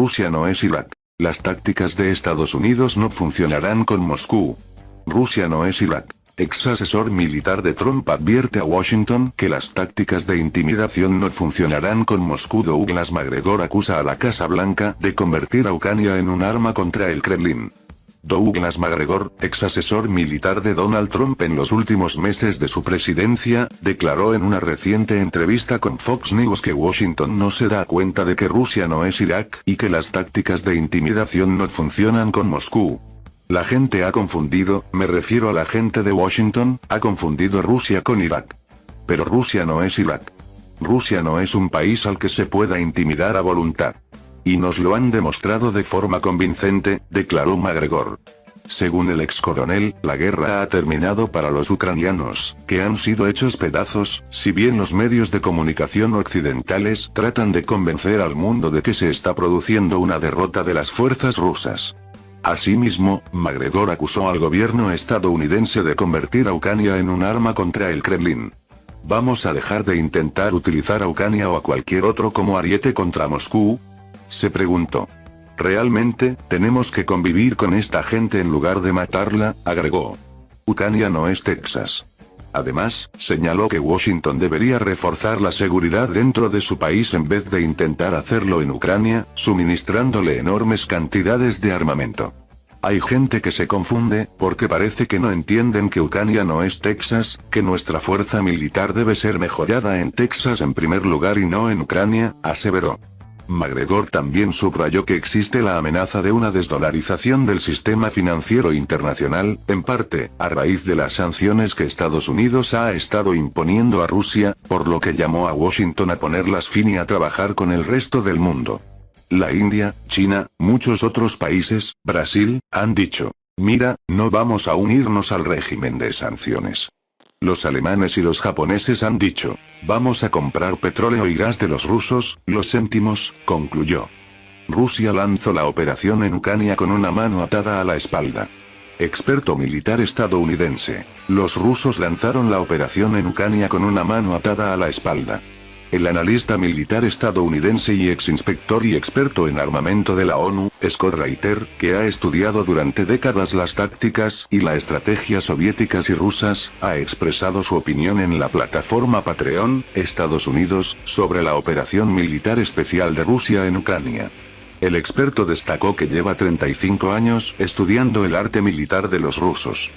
Rusia no es Irak. Las tácticas de Estados Unidos no funcionarán con Moscú. Rusia no es Irak. Ex asesor militar de Trump advierte a Washington que las tácticas de intimidación no funcionarán con Moscú. Douglas Macgregor acusa a la Casa Blanca de convertir a Ucrania en un arma contra el Kremlin. Douglas Macgregor, ex asesor militar de Donald Trump en los últimos meses de su presidencia, declaró en una reciente entrevista con Fox News que Washington no se da cuenta de que Rusia no es Irak y que las tácticas de intimidación no funcionan con Moscú. La gente ha confundido, me refiero a la gente de Washington, ha confundido Rusia con Irak. Pero Rusia no es Irak. Rusia no es un país al que se pueda intimidar a voluntad. Y nos lo han demostrado de forma convincente, declaró Macgregor. Según el ex coronel, la guerra ha terminado para los ucranianos, que han sido hechos pedazos, si bien los medios de comunicación occidentales tratan de convencer al mundo de que se está produciendo una derrota de las fuerzas rusas. Asimismo, Macgregor acusó al gobierno estadounidense de convertir a Ucrania en un arma contra el Kremlin. ¿Vamos a dejar de intentar utilizar a Ucrania o a cualquier otro como ariete contra Moscú?, se preguntó. Realmente, tenemos que convivir con esta gente en lugar de matarla, agregó. Ucrania no es Texas. Además, señaló que Washington debería reforzar la seguridad dentro de su país en vez de intentar hacerlo en Ucrania, suministrándole enormes cantidades de armamento. Hay gente que se confunde, porque parece que no entienden que Ucrania no es Texas, que nuestra fuerza militar debe ser mejorada en Texas en primer lugar y no en Ucrania, aseveró. Macgregor también subrayó que existe la amenaza de una desdolarización del sistema financiero internacional, en parte, a raíz de las sanciones que Estados Unidos ha estado imponiendo a Rusia, por lo que llamó a Washington a ponerlas fin y a trabajar con el resto del mundo. La India, China, muchos otros países, Brasil, han dicho, mira, no vamos a unirnos al régimen de sanciones. Los alemanes y los japoneses han dicho, vamos a comprar petróleo y gas de los rusos, lo sentimos, concluyó. Rusia lanzó la operación en Ucrania con una mano atada a la espalda. Experto militar estadounidense. Los rusos lanzaron la operación en Ucrania con una mano atada a la espalda. El analista militar estadounidense y exinspector y experto en armamento de la ONU, Scott Reiter, que ha estudiado durante décadas las tácticas y la estrategia soviéticas y rusas, ha expresado su opinión en la plataforma Patreon, Estados Unidos, sobre la operación militar especial de Rusia en Ucrania. El experto destacó que lleva 35 años estudiando el arte militar de los rusos.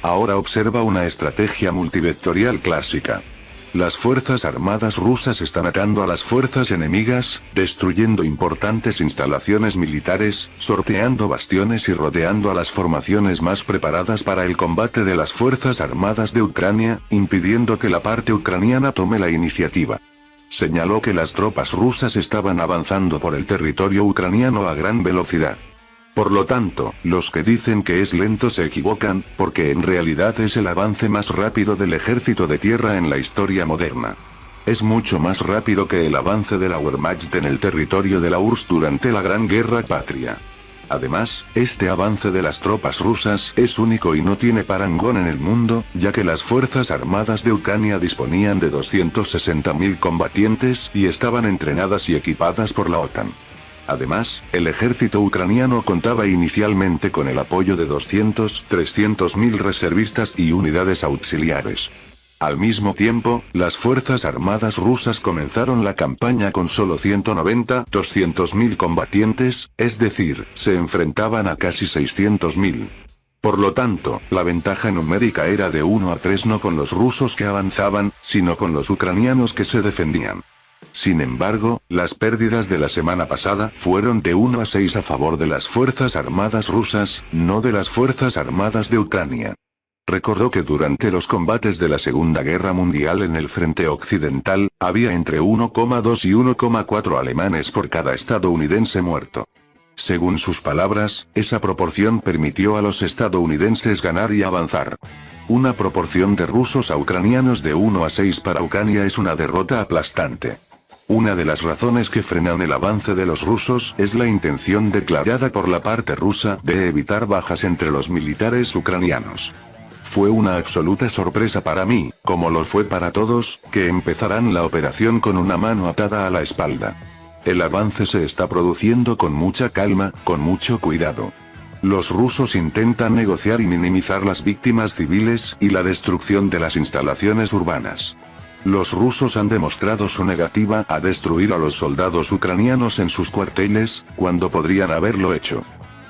Ahora observa una estrategia multivectorial clásica. Las fuerzas armadas rusas están atacando a las fuerzas enemigas, destruyendo importantes instalaciones militares, sorteando bastiones y rodeando a las formaciones más preparadas para el combate de las fuerzas armadas de Ucrania, impidiendo que la parte ucraniana tome la iniciativa. Señaló que las tropas rusas estaban avanzando por el territorio ucraniano a gran velocidad. Por lo tanto, los que dicen que es lento se equivocan, porque en realidad es el avance más rápido del ejército de tierra en la historia moderna. Es mucho más rápido que el avance de la Wehrmacht en el territorio de la URSS durante la Gran Guerra Patria. Además, este avance de las tropas rusas es único y no tiene parangón en el mundo, ya que las fuerzas armadas de Ucrania disponían de 260.000 combatientes y estaban entrenadas y equipadas por la OTAN. Además, el ejército ucraniano contaba inicialmente con el apoyo de 300.000 reservistas y unidades auxiliares. Al mismo tiempo, las fuerzas armadas rusas comenzaron la campaña con solo 200.000 combatientes, es decir, se enfrentaban a casi 600.000. Por lo tanto, la ventaja numérica era de 1 a 3 no con los rusos que avanzaban, sino con los ucranianos que se defendían. Sin embargo, las pérdidas de la semana pasada fueron de 1 a 6 a favor de las fuerzas armadas rusas, no de las fuerzas armadas de Ucrania. Recordó que durante los combates de la Segunda Guerra Mundial en el frente occidental, había entre 1,2 y 1,4 alemanes por cada estadounidense muerto. Según sus palabras, esa proporción permitió a los estadounidenses ganar y avanzar. Una proporción de rusos a ucranianos de 1 a 6 para Ucrania es una derrota aplastante. Una de las razones que frenan el avance de los rusos es la intención declarada por la parte rusa de evitar bajas entre los militares ucranianos. Fue una absoluta sorpresa para mí, como lo fue para todos, que empezarán la operación con una mano atada a la espalda. El avance se está produciendo con mucha calma, con mucho cuidado. Los rusos intentan negociar y minimizar las víctimas civiles y la destrucción de las instalaciones urbanas. Los rusos han demostrado su negativa a destruir a los soldados ucranianos en sus cuarteles, cuando podrían haberlo hecho.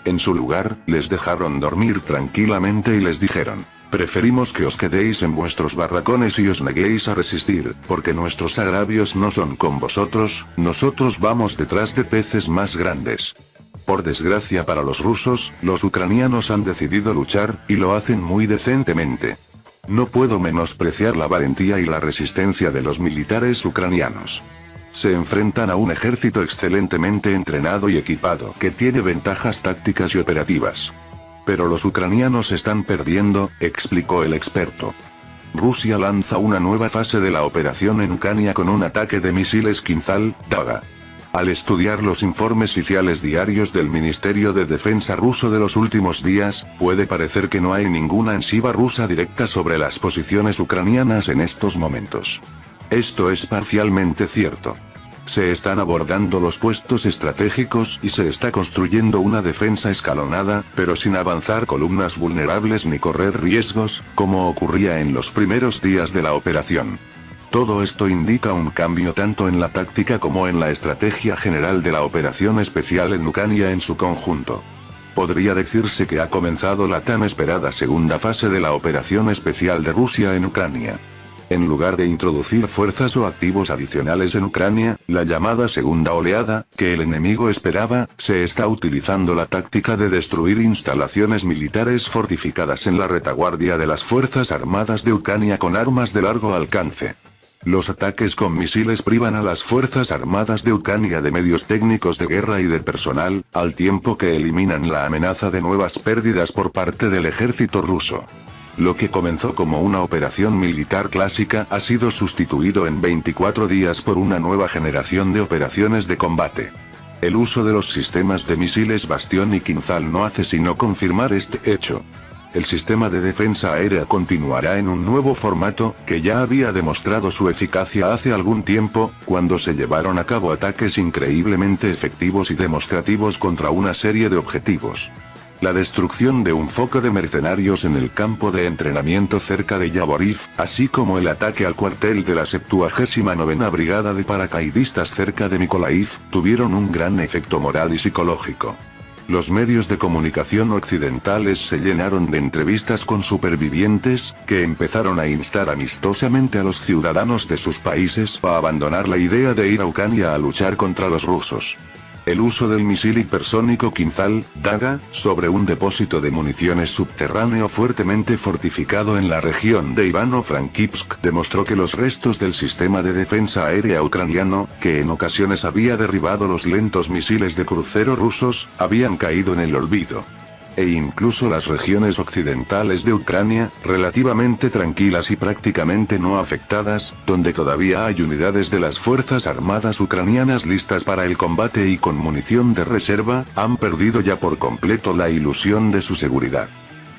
En su lugar, les dejaron dormir tranquilamente y les dijeron: preferimos que os quedéis en vuestros barracones y os neguéis a resistir, porque nuestros agravios no son con vosotros, nosotros vamos detrás de peces más grandes. Por desgracia para los rusos, los ucranianos han decidido luchar, y lo hacen muy decentemente. No puedo menospreciar la valentía y la resistencia de los militares ucranianos. Se enfrentan a un ejército excelentemente entrenado y equipado que tiene ventajas tácticas y operativas. Pero los ucranianos están perdiendo, explicó el experto. Rusia lanza una nueva fase de la operación en Ucrania con un ataque de misiles Kinzhal-Daga. Al estudiar los informes oficiales diarios del Ministerio de Defensa ruso de los últimos días, puede parecer que no hay ninguna ofensiva rusa directa sobre las posiciones ucranianas en estos momentos. Esto es parcialmente cierto. Se están abordando los puestos estratégicos y se está construyendo una defensa escalonada, pero sin avanzar columnas vulnerables ni correr riesgos, como ocurría en los primeros días de la operación. Todo esto indica un cambio tanto en la táctica como en la estrategia general de la operación especial en Ucrania en su conjunto. Podría decirse que ha comenzado la tan esperada segunda fase de la operación especial de Rusia en Ucrania. En lugar de introducir fuerzas o activos adicionales en Ucrania, la llamada segunda oleada, que el enemigo esperaba, se está utilizando la táctica de destruir instalaciones militares fortificadas en la retaguardia de las Fuerzas Armadas de Ucrania con armas de largo alcance. Los ataques con misiles privan a las Fuerzas Armadas de Ucrania de medios técnicos de guerra y de personal, al tiempo que eliminan la amenaza de nuevas pérdidas por parte del ejército ruso. Lo que comenzó como una operación militar clásica ha sido sustituido en 24 días por una nueva generación de operaciones de combate. El uso de los sistemas de misiles Bastión y Kinzhal no hace sino confirmar este hecho. El sistema de defensa aérea continuará en un nuevo formato, que ya había demostrado su eficacia hace algún tiempo, cuando se llevaron a cabo ataques increíblemente efectivos y demostrativos contra una serie de objetivos. La destrucción de un foco de mercenarios en el campo de entrenamiento cerca de Yavoriv, así como el ataque al cuartel de la 79ª Brigada de Paracaidistas cerca de Mykolaiv, tuvieron un gran efecto moral y psicológico. Los medios de comunicación occidentales se llenaron de entrevistas con supervivientes, que empezaron a instar amistosamente a los ciudadanos de sus países a abandonar la idea de ir a Ucrania a luchar contra los rusos. El uso del misil hipersónico Kinzhal-Daga, sobre un depósito de municiones subterráneo fuertemente fortificado en la región de Ivano-Frankivsk, demostró que los restos del sistema de defensa aérea ucraniano, que en ocasiones había derribado los lentos misiles de crucero rusos, habían caído en el olvido. E incluso las regiones occidentales de Ucrania, relativamente tranquilas y prácticamente no afectadas, donde todavía hay unidades de las Fuerzas Armadas ucranianas listas para el combate y con munición de reserva, han perdido ya por completo la ilusión de su seguridad.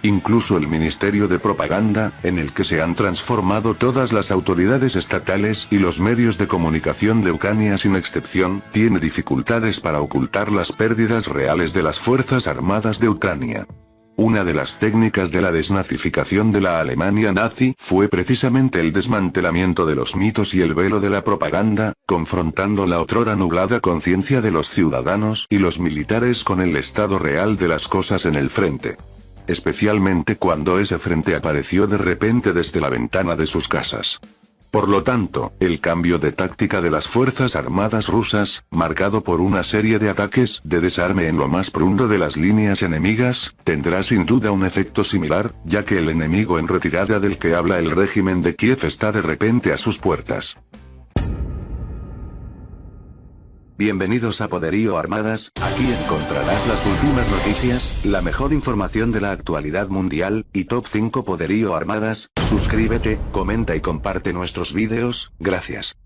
Incluso el Ministerio de Propaganda, en el que se han transformado todas las autoridades estatales y los medios de comunicación de Ucrania sin excepción, tiene dificultades para ocultar las pérdidas reales de las Fuerzas Armadas de Ucrania. Una de las técnicas de la desnazificación de la Alemania nazi fue precisamente el desmantelamiento de los mitos y el velo de la propaganda, confrontando la otrora nublada conciencia de los ciudadanos y los militares con el estado real de las cosas en el frente. Especialmente cuando ese frente apareció de repente desde la ventana de sus casas. Por lo tanto, el cambio de táctica de las Fuerzas Armadas rusas, marcado por una serie de ataques de desarme en lo más profundo de las líneas enemigas, tendrá sin duda un efecto similar, ya que el enemigo en retirada del que habla el régimen de Kiev está de repente a sus puertas. Bienvenidos a Poderío Armadas, aquí encontrarás las últimas noticias, la mejor información de la actualidad mundial, y Top 5 Poderío Armadas. Suscríbete, comenta y comparte nuestros vídeos, gracias.